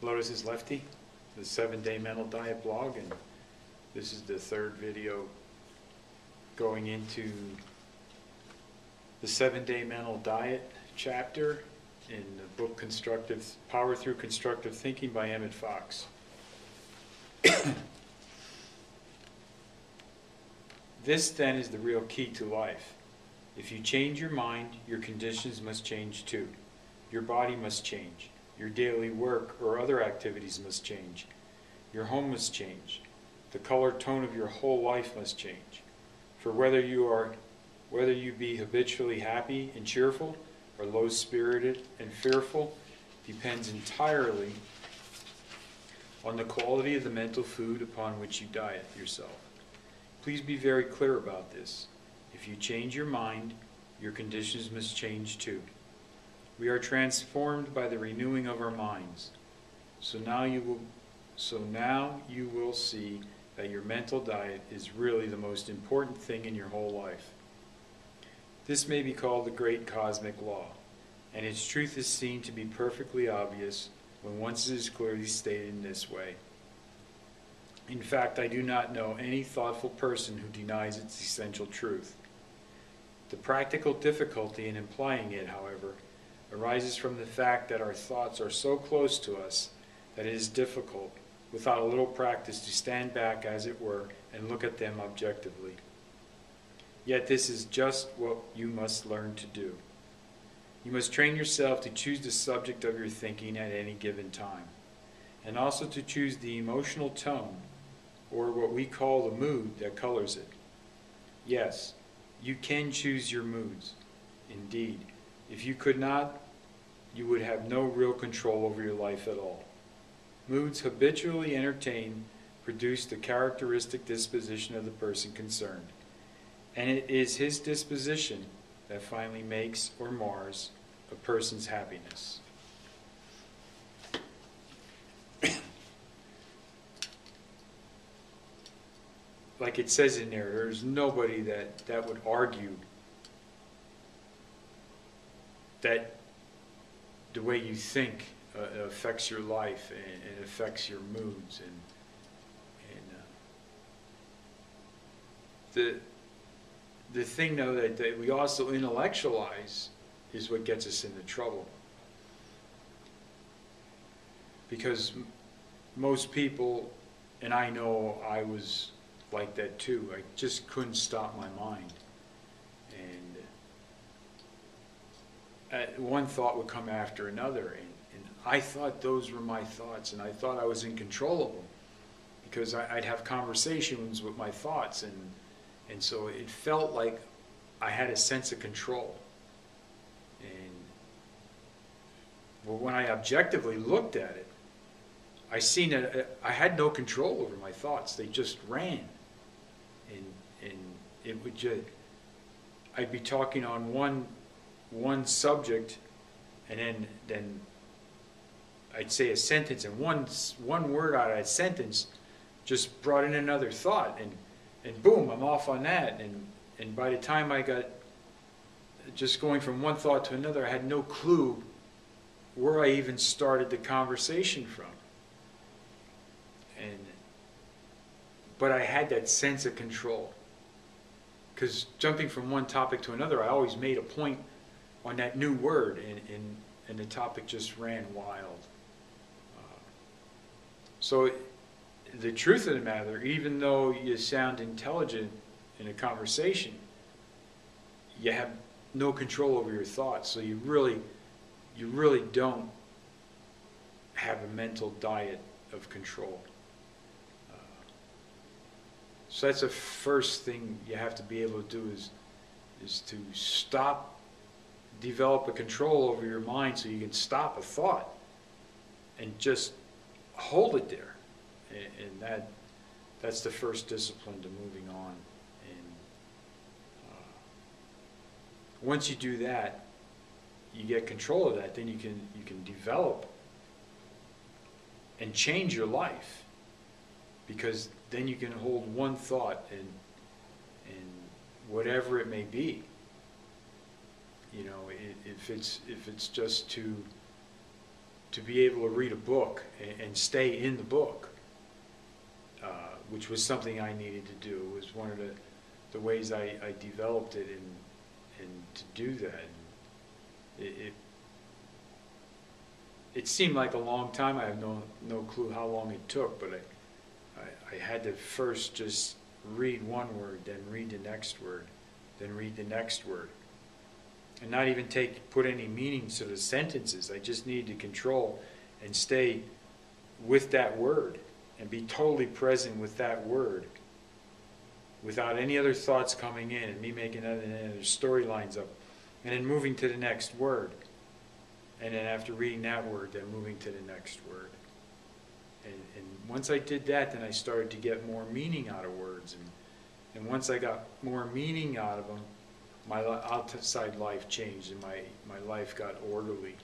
Lotus is Lefty, the 7-Day Mental Diet blog, and this is the third video going into the 7-Day Mental Diet chapter in the book Power Through Constructive Thinking by Emmett Fox. This then is the real key to life. If you change your mind, your conditions must change too. Your body must change. Your daily work or other activities must change. Your home must change. The color tone of your whole life must change. For whether you be habitually happy and cheerful or low-spirited and fearful depends entirely on the quality of the mental food upon which you diet yourself. Please be very clear about this. If you change your mind, your conditions must change too. We are transformed by the renewing of our minds. So now you will see that your mental diet is really the most important thing in your whole life. This may be called the great cosmic law, and its truth is seen to be perfectly obvious when once it is clearly stated in this way. In fact, I do not know any thoughtful person who denies its essential truth. The practical difficulty in implying it, however, arises from the fact that our thoughts are so close to us that it is difficult, without a little practice, to stand back, as it were, and look at them objectively. Yet this is just what you must learn to do. You must train yourself to choose the subject of your thinking at any given time, and also to choose the emotional tone, or what we call the mood that colors it. Yes, you can choose your moods. Indeed, if you could not, you would have no real control over your life at all. Moods habitually entertained produce the characteristic disposition of the person concerned, and it is his disposition that finally makes or mars a person's happiness. Like it says in there, there's nobody that would argue that the way you think affects your life and affects your moods, and the thing though that we also intellectualize is what gets us into trouble, because most people, and I know I was like that too, I just couldn't stop my mind. One thought would come after another, and I thought those were my thoughts, and I thought I was in control of them, because I'd have conversations with my thoughts, and so it felt like I had a sense of control. But when I objectively looked at it, I seen that I had no control over my thoughts. They just ran, and it would just, I'd be talking on one subject, and then I'd say a sentence, and one word out of that sentence just brought in another thought, and boom, I'm off on that, and by the time I got just going from one thought to another, I had no clue where I even started the conversation from. But I had that sense of control, because jumping from one topic to another, I always made a point on that new word, and the topic just ran wild. So the truth of the matter, even though you sound intelligent in a conversation, you have no control over your thoughts, so you really don't have a mental diet of control. So that's the first thing you have to be able to do, is to develop a control over your mind, so you can stop a thought and just hold it there. And that's the first discipline to moving on. And once you do that, you get control of that, then you can develop and change your life, because then you can hold one thought, and whatever it may be. You know, if it's just to to be able to read a book and stay in the book, which was something I needed to do. It was one of the ways I developed it, and to do that. It seemed like a long time. I have no clue how long it took, but I had to first just read one word, then read the next word, then read the next word, and not even put any meaning to the sentences. I just needed to control and stay with that word and be totally present with that word without any other thoughts coming in and me making other storylines up, and then moving to the next word, and then after reading that word, then moving to the next word. And once I did that, then I started to get more meaning out of words, and once I got more meaning out of them, my outside life changed, and my life got orderly.